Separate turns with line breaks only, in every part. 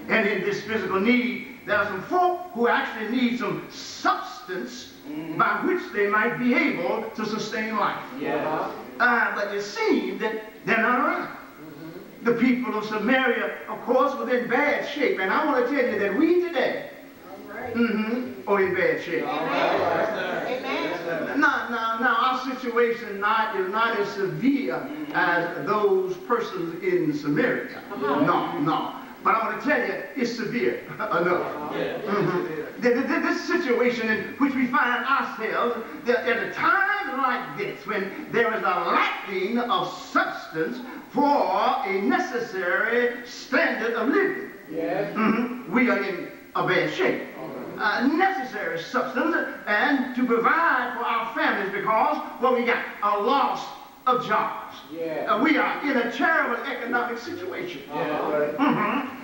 And in this physical need, there are some folk who actually need some substance by which they might be able to sustain life.
Yeah.
But it seems that they're not around. The people of Samaria, of course, was in bad shape. And I want to tell you that we today are in bad shape.
Amen.
Now, our situation is not as severe as those persons in Samaria. No. But I want to tell you, it's severe enough. This situation in which we find ourselves, at a time like this, when there is a lacking of substance for a necessary standard of living, we are in a bad shape. Necessary substance and to provide for our families because, well, we got a loss of jobs. We are in a terrible economic situation.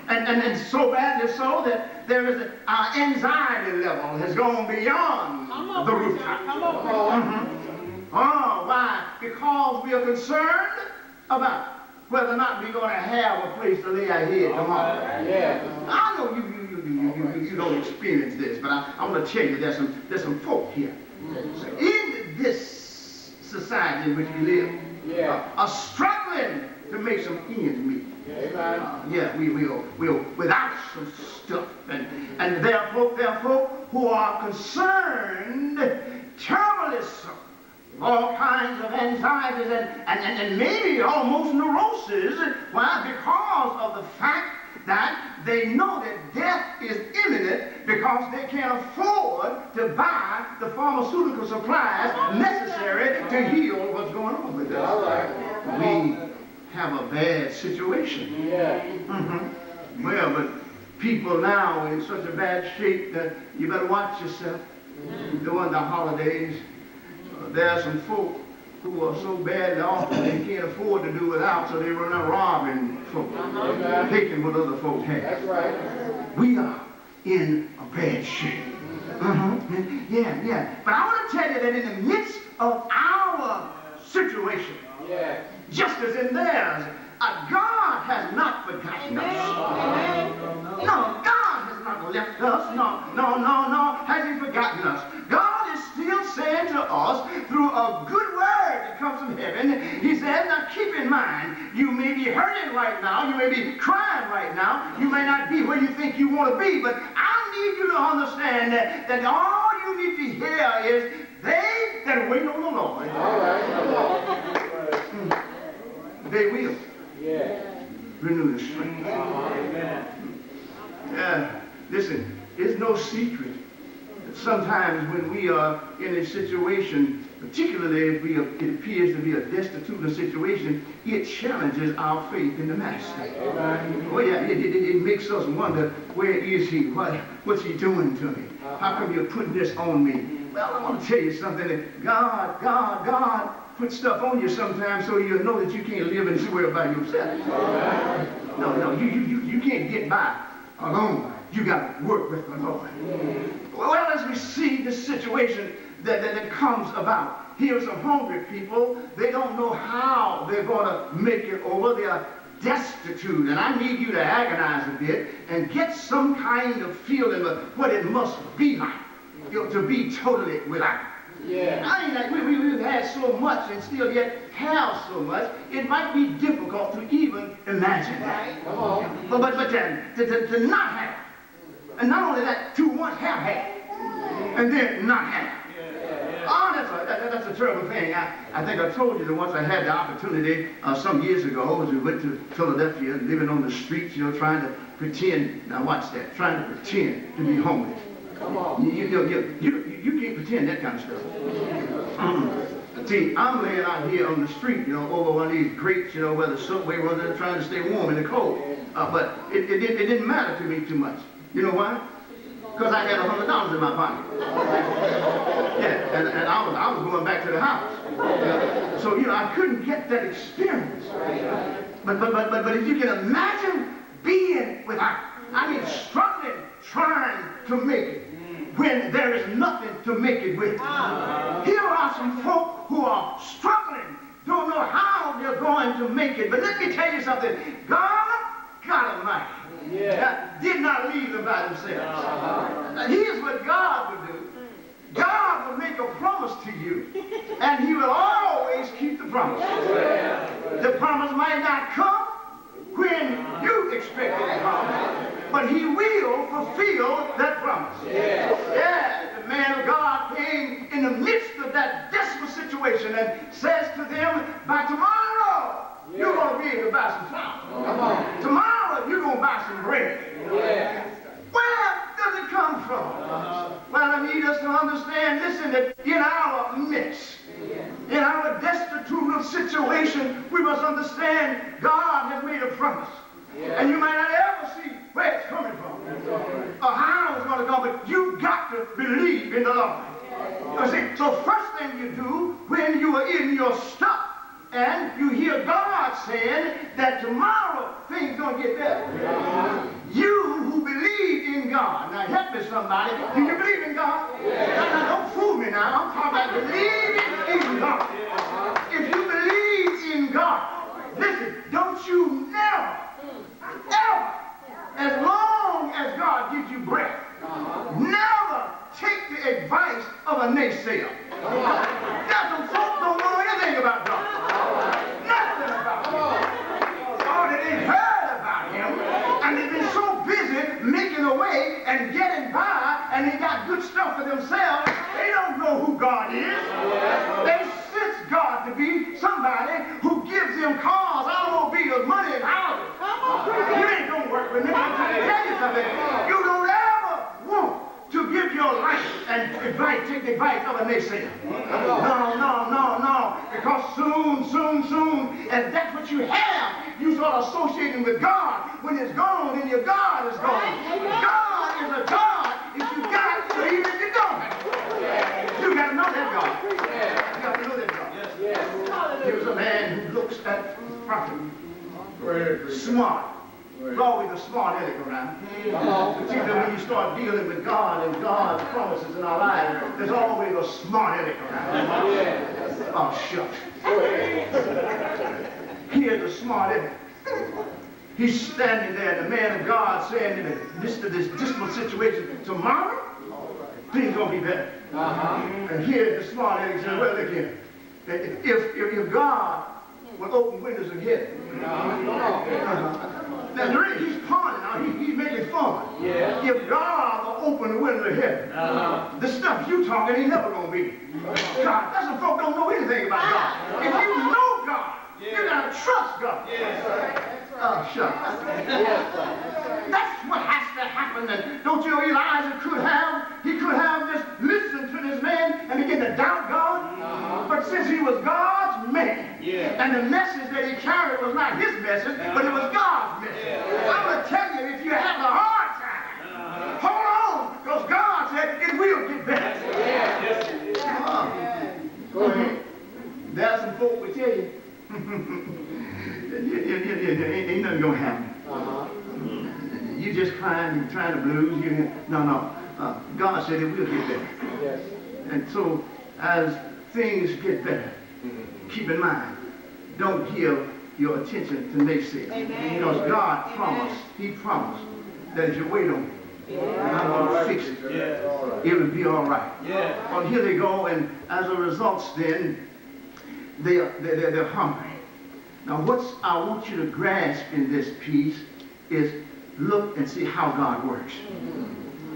And so badly so that there is our anxiety level has gone beyond the rooftop. Oh, why? Because we are concerned about whether or not we're going to have a place to lay our head tomorrow. I know you don't experience this, but I want to tell you there's some folk here in this society in which we live are struggling to make some ends meet. We're without some stuff, and there are folk who are concerned, terribly so, all kinds of anxieties and maybe almost neuroses. Why? Because of the fact that they know that death is imminent because they can't afford to buy the pharmaceutical supplies necessary to heal what's going on with us. We have a bad situation. Well, but people now are in such a bad shape that you better watch yourself during the holidays. There are some folk who are so badly off that they can't afford to do without, so they run out robbing folk, taking what other folks have.
That's right.
We are in a bad shape. But I want to tell you that in the midst of our situation, just as in theirs, God has not forgotten us. No, God has not left us. No, hasn't forgotten us. God is still saying to us through a good word that comes from heaven, he said, now keep in mind, you may be hurting right now, you may be crying right now, you may not be where you think you want to be, but I need you to understand that all you need to hear is they that wait on the Lord. They will renew the strength. Listen, it's no secret that sometimes when we are in a situation, particularly if it appears to be a destitute situation, it challenges our faith in the Master. It makes us wonder, where is he? What's he doing to me? How come you're putting this on me? Well, I want to tell you something, that God put stuff on you sometimes so you'll know that you can't live anywhere by yourself. No, you can't get by alone. You got to work with the Lord. Well, as we see this situation that comes about, here's some hungry people. They don't know how they're going to make it over. They are destitute. And I need you to agonize a bit and get some kind of feeling of what it must be like, to be totally without. I mean, like we've had so much and still yet have so much, it might be difficult to even imagine that. But to not have, and not only that, to once have had, and then not have. Oh, that's a terrible thing. I think I told you that once I had the opportunity some years ago, as we went to Philadelphia, living on the streets, trying to pretend, now watch that, trying to pretend to be homeless.
Come on.
You can't pretend that kind of stuff. See, I'm laying out here on the street, over one of these grates, where the subway runs in, trying to stay warm in the cold. But it didn't matter to me too much. You know why? Because I had $100 in my pocket. And I was going back to the house. So, I couldn't get that experience. But if you can imagine being without, struggling, trying to make it, when there is nothing to make it with. Here are some folk who are struggling, don't know how they're going to make it. But let me tell you something. God Almighty Did not leave them by themselves. Now, here's what God would do. God will make a promise to you, and he will always keep the promise. The promise might not come when you expect it to come, but he will fulfill that promise. Yeah, the man of God came in the midst of that desperate situation and says to them, by tomorrow, you're going to be able to buy some flour. Tomorrow, you're going to buy some bread. Where does it come from? Well, I need us to understand, listen, that in our mess, in our destitute situation, we must understand God has made a promise. And you might not ever see where it's coming from or how it's going to come, but you've got to believe in the Lord. You see, so first thing you do when you are in your stuff and you hear God saying that tomorrow things going to get better. You who believe in God, now help me somebody, do you believe in God? Now don't fool me now, I'm talking about believing in God. If you believe in God, listen, don't you never, ever, as long as God gives you breath, never take the advice of a naysayer. Now some folks don't know anything about God. Nothing about him. Or that they've heard about him, and they've been so busy making a way and getting by, and they got good stuff for themselves, they don't know who God is. They sense God to be somebody who gives them cars, automobiles, money, and houses. You ain't gonna work with me. I'm trying to tell you something. You don't ever want to give your life and take the advice of a naysayer. No. Because soon, as that's what you have, you start associating with God. When it's gone, then your God is gone. God is a God if you got it, or even if you don't have it. You got to know that God. You got to know that God. Here's a man who looks at prophet. Smart. There's always a smart aleck around. Particularly when you start dealing with God and God's promises in our lives, there's always a smart aleck around. Oh, shucks. Here's a smart aleck. He's standing there, the man of God saying in the midst of this dismal situation, tomorrow, things gonna be better. And here's the smart aleck saying, well, look here. If God will open windows of heaven, now, he's pawning now. He's making fun. If God will open the window of heaven, the stuff you talking ain't never going to be. God, that's what folks don't know anything about God. If you know God, you got to trust God. Oh, shucks. That's what has to happen. And don't you know Elijah he could have just listened to this man and begin to doubt God. But since he was God's man, and the message that he carried was not his message, but it was God's message. I'm going to tell you, if you have a hard time, hold on, because God said it will get better. Go ahead. There's some folk will tell you, ain't nothing going to happen. You just trying the blues. No. God said it will get better. And so, as things get better, keep in mind, don't give your attention to naysayers. Because God promised, he promised that if you wait on him, I'm going to fix it. It will be all right. Well, here they go, and as a result, then, they're hungry. Now, what I want you to grasp in this piece is look and see how God works.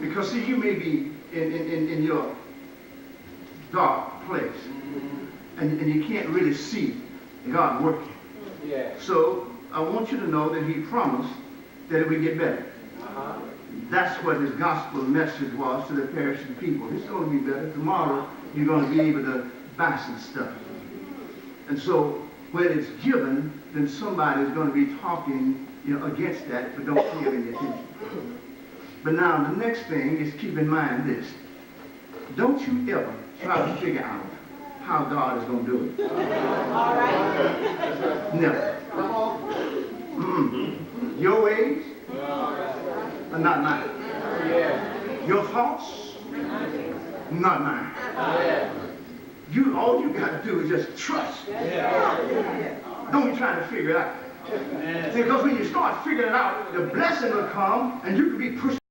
Because, see, you may be in your dark place, and you can't really see God working. So, I want you to know that he promised that it would get better. That's what his gospel message was to the perishing people. It's going to be better. Tomorrow, you're going to be able to buy some stuff. And so, when it's given, then somebody's going to be talking, against that, but don't pay any attention. But now, the next thing is keep in mind this. Don't you ever try to figure out how God is going to do it.
All right.
Never. Your ways are not mine. Your thoughts, not mine. All you got to do is just trust. Don't be trying to figure it out. Because when you start figuring it out, the blessing will come and you can be pushed